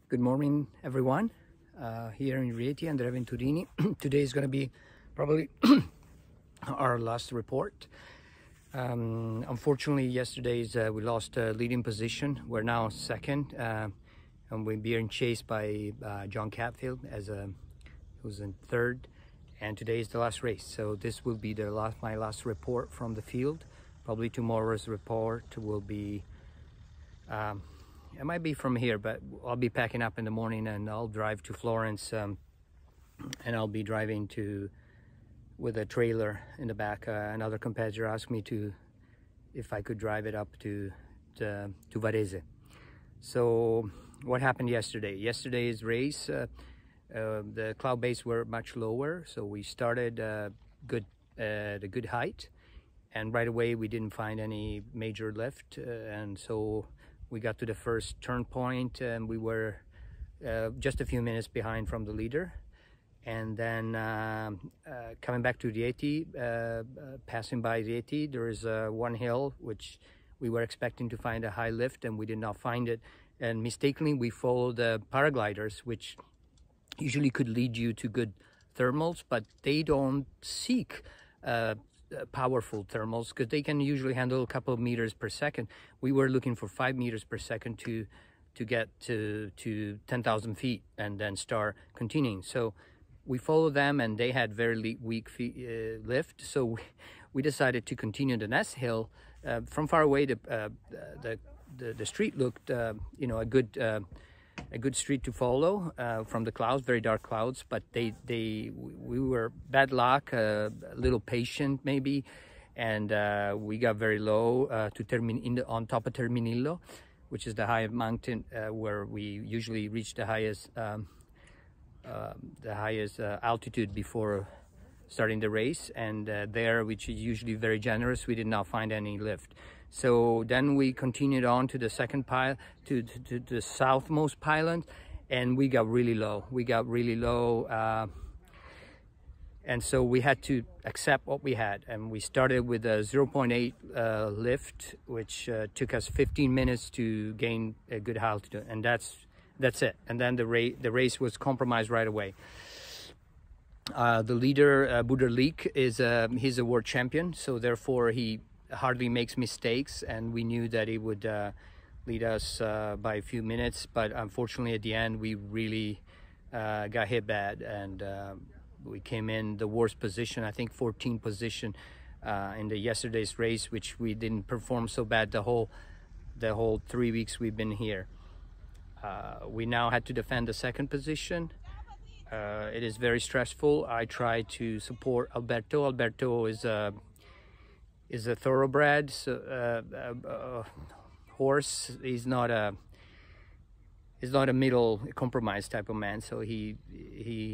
Good morning, everyone. Here in Rieti, Andrea Venturini. Today is going to be probably our last report. Unfortunately, yesterday's we lost leading position. We're now second, and we're being chased by John Catfield who's in third. And today is the last race, so this will be my last report from the field. Probably tomorrow's report will be. It might be from here, but I'll be packing up in the morning and I'll drive to Florence, and I'll be driving with a trailer in the back. Another competitor asked me if I could drive it up to Varese. So what happened yesterday? Yesterday's race, the cloud base were much lower, so we started the good height, and right away we didn't find any major lift, and so we got to the first turn point and we were just a few minutes behind from the leader. And then coming back to Rieti, passing by Rieti, there is one hill which we were expecting to find a high lift and we did not find it. And mistakenly we followed the paragliders, which usually could lead you to good thermals, but they don't seek powerful thermals because they can usually handle a couple of meters per second. We were looking for 5 meters per second to get to 10,000 feet and then start continuing. So we followed them and they had very weak lift. So we decided to continue the next hill. From far away, the street looked, a good street to follow from the clouds, very dark clouds, but we were bad luck, a little patient maybe, and we got very low on top of Terminillo, which is the high mountain where we usually reach the highest altitude before starting the race, and there, which is usually very generous, we did not find any lift. So then we continued on to the second pile, to the southmost pylon, and we got really low. And so we had to accept what we had, and we started with a 0.8 lift, which took us 15 minutes to gain a good altitude, and that's it. And then the race was compromised right away. The leader, Buderlik, he's a world champion, so therefore he hardly makes mistakes, and we knew that he would lead us by a few minutes, but unfortunately at the end we really got hit bad, and we came in the worst position, I think 14th position in the yesterday's race, which we didn't perform so bad the whole 3 weeks we've been here. We now had to defend the second position. It is very stressful. I try to support Alberto. Alberto is a thoroughbred horse. He's not a middle compromise type of man, so he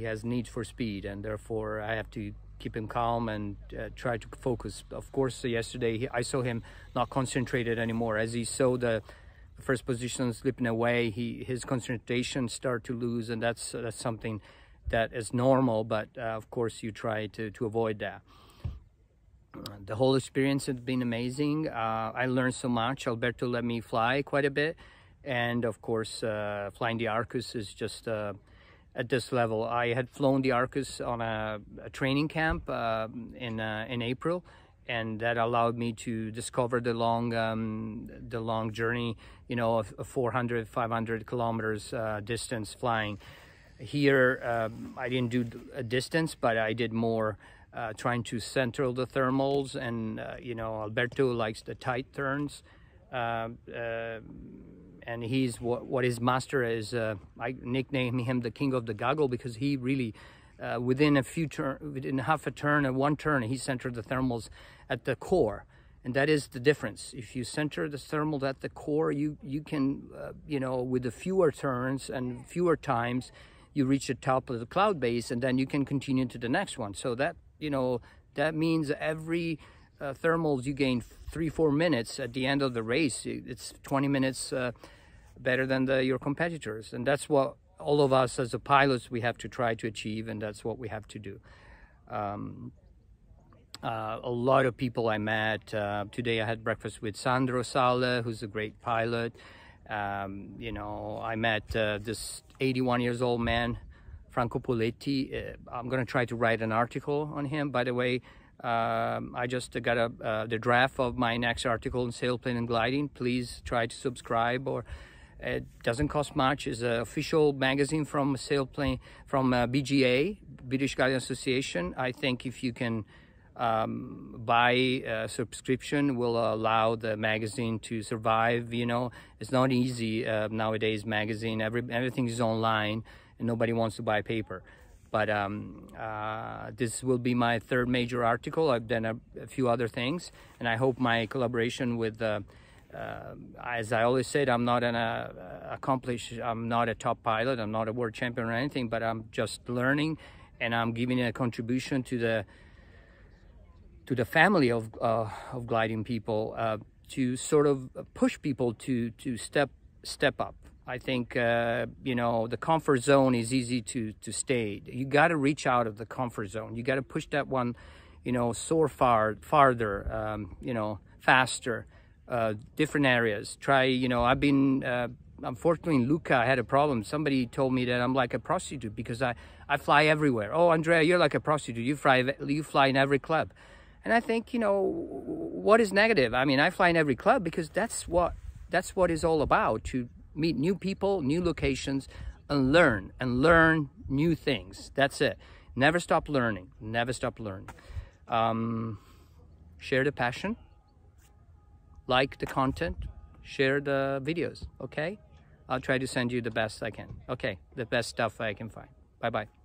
has need for speed, and therefore I have to keep him calm and try to focus. Of course, yesterday I saw him not concentrated anymore. As he saw the first position slipping away, his concentration started to lose, and that's something that is normal, but of course you try to avoid that. The whole experience has been amazing. I learned so much. Alberto let me fly quite a bit, and of course flying the Arcus is just at this level. I had flown the Arcus on a training camp in April, and that allowed me to discover the long journey, of 400-500 kilometers distance flying. Here I didn't do a distance, but I did more trying to center the thermals, and Alberto likes the tight turns, and he's what his master is. I nickname him the king of the goggle, because he really within half a turn and one turn he centered the thermals at the core, and that is the difference. If you center the thermal at the core, you can with the fewer turns and fewer times you reach the top of the cloud base, and then you can continue to the next one. So that that means every thermals you gain 3-4 minutes at the end of the race. It's 20 minutes better than your competitors, and that's what all of us as a pilots we have to try to achieve, and that's what we have to do. A lot of people I met today. I had breakfast with Sandro Sale, who's a great pilot. You know, I met this 81 years old man, Franco Poletti. I'm going to try to write an article on him. By the way, I just got the draft of my next article on sailplane and gliding. Please try to subscribe, or it doesn't cost much. It's an official magazine from sailplane, from BGA, British Guiding Association. I think if you can buy a subscription, will allow the magazine to survive. You know, it's not easy nowadays. Magazine, everything is online, and nobody wants to buy paper. But this will be my third major article. I've done a few other things, and I hope my collaboration with, as I always said, I'm not I'm not a top pilot, I'm not a world champion or anything, but I'm just learning, and I'm giving a contribution to the family of gliding people, to sort of push people to step up. I think, you know, the comfort zone is easy to stay. You got to reach out of the comfort zone. You got to push that one, you know, soar farther, you know, faster, different areas. Try, you know, I've been, unfortunately in Lucca, I had a problem. Somebody told me that I'm like a prostitute because I fly everywhere. Oh, Andrea, you're like a prostitute. You fly in every club. And I think, you know, what is negative? I mean, I fly in every club because that's what it's all about, to meet new people, new locations, and learn new things. That's it. Never stop learning. Never stop learning. Share the passion. Like the content. Share the videos. Okay? I'll try to send you the best I can. Okay? The best stuff I can find. Bye-bye.